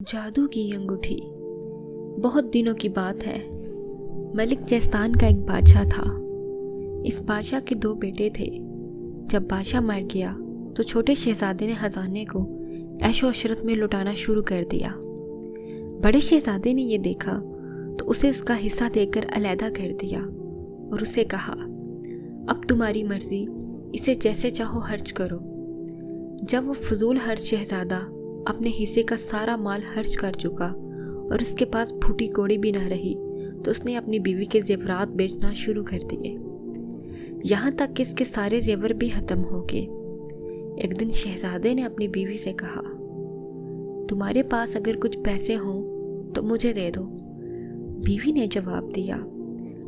جادو کی انگوٹھی۔ بہت دنوں کی بات ہے۔ ملک جیستان کا ایک بادشاہ تھا۔ اس بادشاہ کے 2 بیٹے تھے۔ جب بادشاہ مر گیا تو چھوٹے شہزادے نے خزانے کو عیش و عشرت میں لٹانا شروع کر دیا۔ بڑے شہزادے نے یہ دیکھا تو اسے اس کا حصہ دے کر علیحدہ کر دیا اور اسے کہا، اب تمہاری مرضی، اسے جیسے چاہو خرچ کرو۔ جب وہ فضول خرچ شہزادہ اپنے حصے کا سارا مال خرچ کر چکا اور اس کے پاس پھوٹی کوڑی بھی نہ رہی تو اس نے اپنی بیوی کے زیورات بیچنا شروع کر دیے، یہاں تک کہ اس کے سارے زیور بھی ختم ہو گئے۔ ایک دن شہزادے نے اپنی بیوی سے کہا، تمہارے پاس اگر کچھ پیسے ہوں تو مجھے دے دو۔ بیوی نے جواب دیا،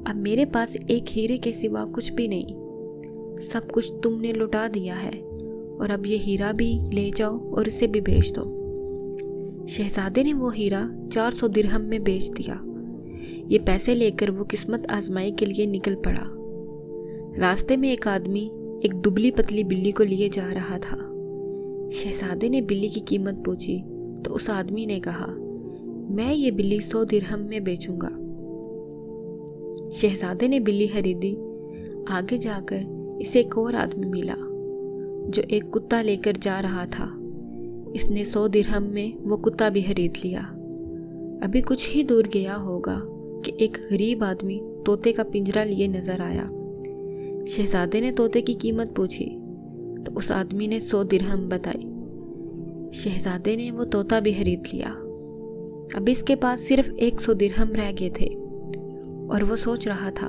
اب میرے پاس ایک ہیرے کے سوا کچھ بھی نہیں، سب کچھ تم نے لٹا دیا ہے، اور اب یہ ہیرا بھی لے جاؤ اور اسے بھی بیچ دو۔ شہزادے نے وہ ہیرا 400 درہم میں بیچ دیا۔ یہ پیسے لے کر وہ قسمت آزمائی کے لیے نکل پڑا۔ راستے میں ایک آدمی ایک دبلی پتلی بلی کو لیے جا رہا تھا۔ شہزادے نے بلی کی قیمت پوچھی تو اس آدمی نے کہا، میں یہ بلی 100 درہم میں بیچوں گا۔ شہزادے نے بلی خریدی۔ آگے جا کر اسے ایک اور آدمی ملا جو ایک کتا لے کر جا رہا تھا۔ اس نے 100 درہم میں وہ کتا بھی خرید لیا۔ ابھی کچھ ہی دور گیا ہوگا کہ ایک غریب آدمی طوطے کا پنجرا لیے نظر آیا۔ شہزادے نے طوطے کی قیمت پوچھی تو اس آدمی نے 100 درہم بتائی۔ شہزادے نے وہ طوطا بھی خرید لیا۔ اب اس کے پاس صرف 100 درہم رہ گئے تھے اور وہ سوچ رہا تھا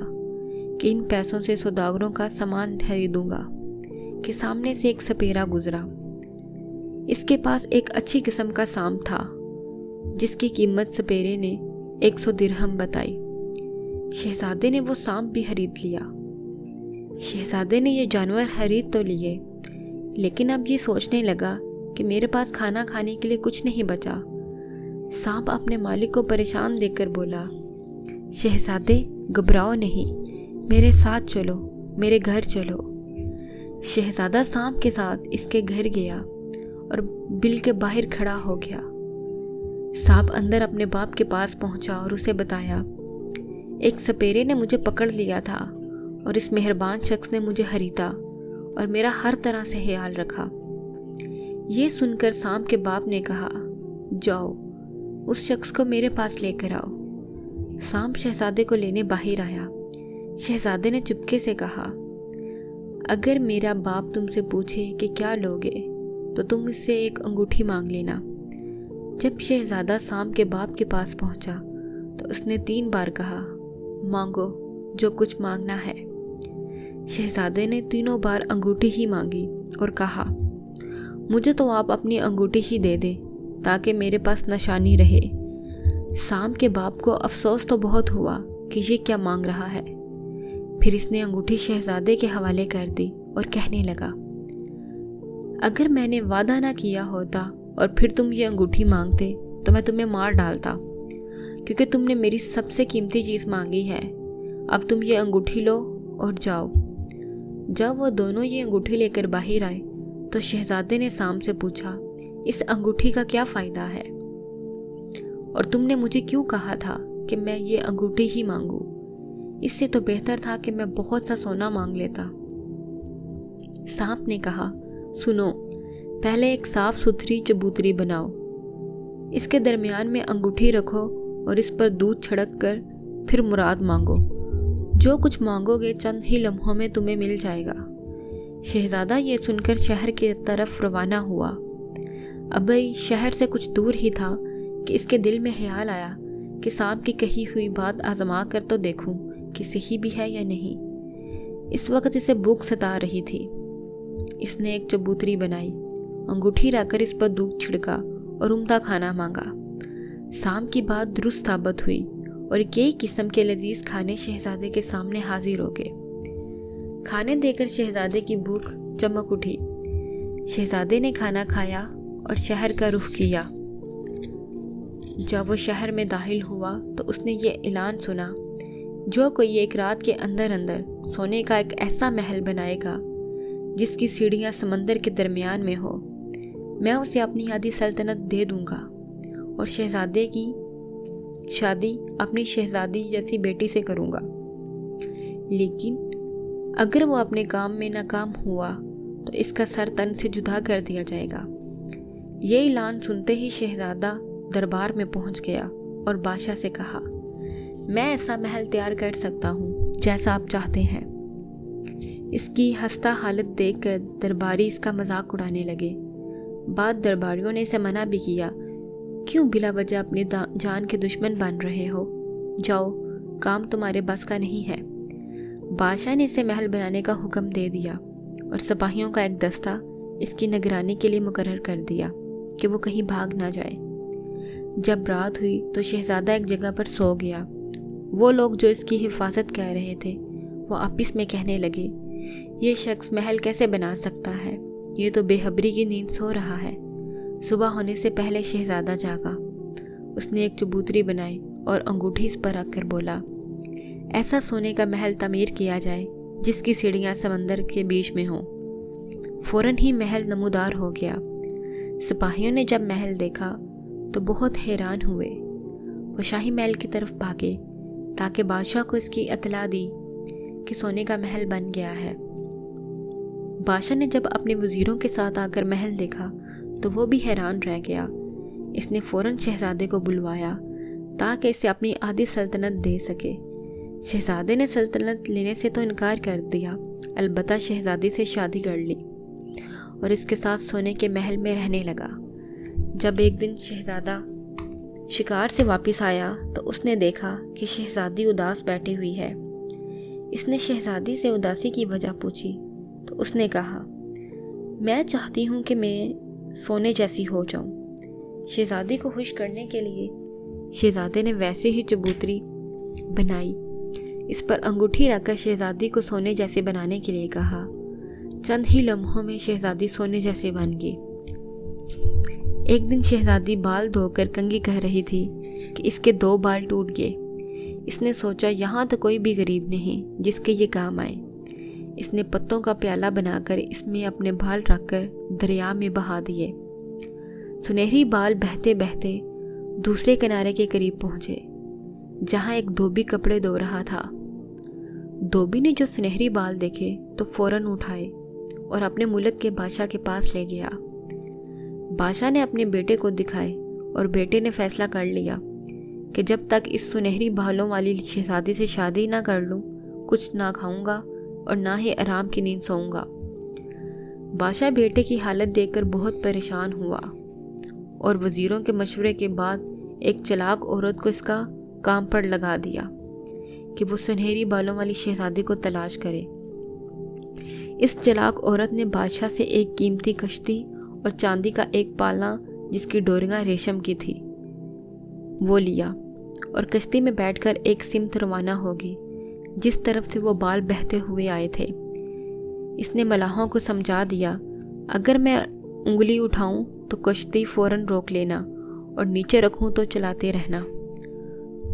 کہ ان پیسوں سے سوداگروں کا سامان خریدوں گا کہ سامنے سے ایک سپیرا گزرا۔ اس کے پاس ایک اچھی قسم کا سانپ تھا جس کی قیمت سپیرے نے 100 درہم بتائی۔ شہزادے نے وہ سانپ بھی خرید لیا۔ شہزادے نے یہ جانور خرید تو لیے، لیکن اب یہ سوچنے لگا کہ میرے پاس کھانا کھانے کے لیے کچھ نہیں بچا۔ سانپ اپنے مالک کو پریشان دیکھ کر بولا، شہزادے گھبراؤ نہیں، میرے ساتھ چلو، میرے گھر چلو۔ شہزادہ سانپ کے ساتھ اس کے گھر گیا اور بل کے باہر کھڑا ہو گیا۔ سانپ اندر اپنے باپ کے پاس پہنچا اور اسے بتایا، ایک سپیرے نے مجھے پکڑ لیا تھا اور اس مہربان شخص نے مجھے خریدا اور میرا ہر طرح سے خیال رکھا۔ یہ سن کر سانپ کے باپ نے کہا، جاؤ اس شخص کو میرے پاس لے کر آؤ۔ سانپ شہزادے کو لینے باہر آیا۔ شہزادے نے چپکے سے کہا، اگر میرا باپ تم سے پوچھے کہ کیا لوگے تو تم اس سے ایک انگوٹھی مانگ لینا۔ جب شہزادہ سانپ کے باپ کے پاس پہنچا تو اس نے 3 بار کہا، مانگو جو کچھ مانگنا ہے۔ شہزادے نے تینوں بار انگوٹھی ہی مانگی اور کہا، مجھے تو آپ اپنی انگوٹھی ہی دے دیں تاکہ میرے پاس نشانی رہے۔ سانپ کے باپ کو افسوس تو بہت ہوا کہ یہ کیا مانگ رہا ہے۔ پھر اس نے انگوٹھی شہزادے کے حوالے کر دی اور کہنے لگا، اگر میں نے وعدہ نہ کیا ہوتا اور پھر تم یہ انگوٹھی مانگتے تو میں تمہیں مار ڈالتا، کیونکہ تم نے میری سب سے قیمتی چیز مانگی ہے۔ اب تم یہ انگوٹھی لو اور جاؤ۔ جب وہ دونوں یہ انگوٹھی لے کر باہر آئے تو شہزادے نے سانپ سے پوچھا، اس انگوٹھی کا کیا فائدہ ہے؟ اور تم نے مجھے کیوں کہا تھا کہ میں یہ انگوٹھی ہی مانگوں؟ اس سے تو بہتر تھا کہ میں بہت سا سونا مانگ لیتا۔ سانپ نے کہا، سنو، پہلے ایک صاف ستھری چبوتری بناؤ، اس کے درمیان میں انگوٹھی رکھو اور اس پر دودھ چھڑک کر پھر مراد مانگو۔ جو کچھ مانگو گے چند ہی لمحوں میں تمہیں مل جائے گا۔ شہزادہ یہ سن کر شہر کی طرف روانہ ہوا۔ ابھی شہر سے کچھ دور ہی تھا کہ اس کے دل میں خیال آیا کہ سانپ کی کہی ہوئی بات آزما کر تو دیکھوں کہ صحیح بھی ہے یا نہیں۔ اس وقت اسے بھوک ستا رہی تھی۔ اس نے ایک چبوتری بنائی، انگوٹھی رکھ کر اس پر دودھ چھڑکا اور عمدہ کھانا مانگا۔ سانپ کی بات درست ثابت ہوئی اور کئی قسم کے لذیذ کھانے شہزادے کے سامنے حاضر ہو گئے۔ کھانے دے کر شہزادے کی بھوک چمک اٹھی۔ شہزادے نے کھانا کھایا اور شہر کا رخ کیا۔ جب وہ شہر میں داخل ہوا تو اس نے یہ اعلان سنا، جو کوئی ایک رات کے اندر اندر سونے کا ایک ایسا محل بنائے گا جس کی سیڑھیاں سمندر کے درمیان میں ہو، میں اسے اپنی آدھی سلطنت دے دوں گا اور شہزادے کی شادی اپنی شہزادی جیسی بیٹی سے کروں گا، لیکن اگر وہ اپنے کام میں ناکام ہوا تو اس کا سر تن سے جدا کر دیا جائے گا۔ یہ اعلان سنتے ہی شہزادہ دربار میں پہنچ گیا اور بادشاہ سے کہا، میں ایسا محل تیار کر سکتا ہوں جیسا آپ چاہتے ہیں۔ اس کی ہنستا حالت دیکھ کر درباری اس کا مذاق اڑانے لگے۔ بعد درباریوں نے اسے منع بھی کیا، کیوں بلا وجہ اپنی جان کے دشمن بن رہے ہو؟ جاؤ، کام تمہارے بس کا نہیں ہے۔ بادشاہ نے اسے محل بنانے کا حکم دے دیا اور سپاہیوں کا ایک دستہ اس کی نگرانی کے لیے مقرر کر دیا کہ وہ کہیں بھاگ نہ جائے۔ جب رات ہوئی تو شہزادہ ایک جگہ پر سو گیا۔ وہ لوگ جو اس کی حفاظت کر رہے تھے وہ آپس میں کہنے لگے، یہ شخص محل کیسے بنا سکتا ہے؟ یہ تو بے خبری کی نیند سو رہا ہے۔ صبح ہونے سے پہلے شہزادہ جاگا۔ اس نے ایک چبوتری بنائی اور انگوٹھی اس پر رکھ کر بولا، ایسا سونے کا محل تعمیر کیا جائے جس کی سیڑھیاں سمندر کے بیچ میں ہوں۔ فوراً ہی محل نمودار ہو گیا۔ سپاہیوں نے جب محل دیکھا تو بہت حیران ہوئے۔ وہ شاہی محل کی طرف بھاگے تاکہ بادشاہ کو اس کی اطلاع دی کہ سونے کا محل بن گیا ہے۔ بادشاہ نے جب اپنے وزیروں کے ساتھ آ کر محل دیکھا تو وہ بھی حیران رہ گیا۔ اس نے فوراً شہزادے کو بلوایا تاکہ اسے اپنی آدھی سلطنت دے سکے۔ شہزادے نے سلطنت لینے سے تو انکار کر دیا، البتہ شہزادی سے شادی کر لی اور اس کے ساتھ سونے کے محل میں رہنے لگا۔ جب ایک دن شہزادہ شکار سے واپس آیا تو اس نے دیکھا کہ شہزادی اداس بیٹھی ہوئی ہے۔ اس نے شہزادی سے اداسی کی وجہ پوچھی تو اس نے کہا، میں چاہتی ہوں کہ میں سونے جیسی ہو جاؤں۔ شہزادی کو خوش کرنے کے لیے شہزادے نے ویسے ہی چبوتری بنائی، اس پر انگوٹھی رکھ کر شہزادی کو سونے جیسے بنانے کے لیے کہا۔ چند ہی لمحوں میں شہزادی سونے جیسے بن گئی۔ ایک دن شہزادی بال دھو کر کنگھی کہہ رہی تھی کہ اس کے 2 بال ٹوٹ گئے۔ اس نے سوچا یہاں تو کوئی بھی غریب نہیں جس کے یہ کام آئے۔ اس نے پتوں کا پیالہ بنا کر اس میں اپنے بال رکھ کر دریا میں بہا دیے۔ سنہری بال بہتے بہتے دوسرے کنارے کے قریب پہنچے جہاں ایک دھوبی کپڑے دھو رہا تھا۔ دھوبی نے جو سنہری بال دیکھے تو فوراً اٹھائے اور اپنے ملک کے بادشاہ کے پاس لے گیا۔ بادشاہ نے اپنے بیٹے کو دکھائے اور بیٹے نے فیصلہ کر لیا کہ جب تک اس سنہری بالوں والی شہزادی سے شادی نہ کر لوں کچھ نہ کھاؤں گا اور نہ ہی آرام کی نیند سوؤں گا۔ بادشاہ بیٹے کی حالت دیکھ کر بہت پریشان ہوا اور وزیروں کے مشورے کے بعد ایک چلاک عورت کو اس کا کام پر لگا دیا کہ وہ سنہری بالوں والی شہزادی کو تلاش کرے۔ اس چلاک عورت نے بادشاہ سے ایک قیمتی کشتی اور چاندی کا ایک پالنا جس کی ڈوریاں ریشم کی تھی وہ لیا اور کشتی میں بیٹھ کر ایک سمت روانہ ہوگی جس طرف سے وہ بال بہتے ہوئے آئے تھے۔ اس نے ملاحوں کو سمجھا دیا، اگر میں انگلی اٹھاؤں تو کشتی فوراً روک لینا اور نیچے رکھوں تو چلاتے رہنا۔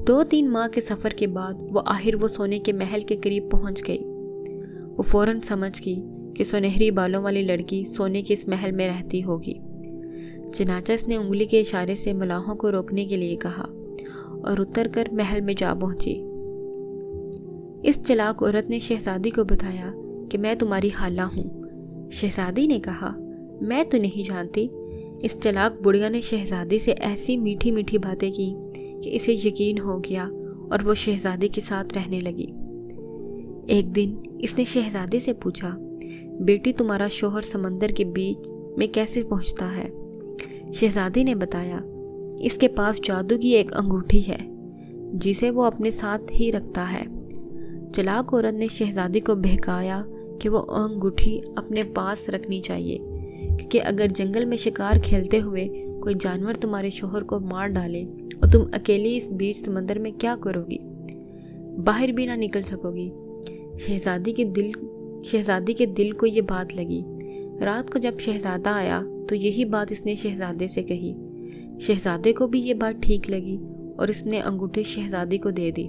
2-3 ماہ کے سفر کے بعد آخر وہ سونے کے محل کے قریب پہنچ گئی۔ وہ فوراً سمجھ گئی کہ سنہری بالوں والی لڑکی سونے کے اس محل میں رہتی ہوگی۔ چنانچہ اس نے انگلی کے اشارے سے ملاحوں کو روکنے کے لیے کہا اور اتر کر محل میں جا پہنچی۔ اس چلاک عورت نے شہزادی کو بتایا کہ میں تمہاری خالہ ہوں۔ شہزادی نے کہا، میں تو نہیں جانتی۔ اس چلاک بڑھیا نے شہزادی سے ایسی میٹھی میٹھی باتیں کی کہ اسے یقین ہو گیا اور وہ شہزادی کے ساتھ رہنے لگی۔ ایک دن اس نے شہزادی سے پوچھا، بیٹی تمہارا شوہر سمندر کے بیچ میں کیسے پہنچتا ہے؟ شہزادی نے بتایا، اس کے پاس جادو کی ایک انگوٹھی ہے جسے وہ اپنے ساتھ ہی رکھتا ہے۔ چلاک عورت نے شہزادی کو بہکایا کہ وہ انگوٹھی اپنے پاس رکھنی چاہیے، کیونکہ اگر جنگل میں شکار کھیلتے ہوئے کوئی جانور تمہارے شوہر کو مار ڈالے اور تم اکیلی اس بیچ سمندر میں کیا کرو گی؟ باہر بھی نہ نکل سکو گی۔ شہزادی کے دل کو یہ بات لگی۔ رات کو جب شہزادہ آیا تو یہی بات اس نے شہزادے سے کہی۔ شہزادے کو بھی یہ بات ٹھیک لگی اور اس نے انگوٹھی شہزادی کو دے دی۔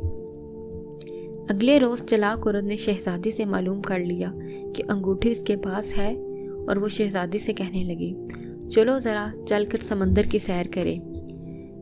اگلے روز چلاک عورت نے شہزادی سے معلوم کر لیا کہ انگوٹھی اس کے پاس ہے اور وہ شہزادی سے کہنے لگی، چلو ذرا چل کر سمندر کی سیر کرے۔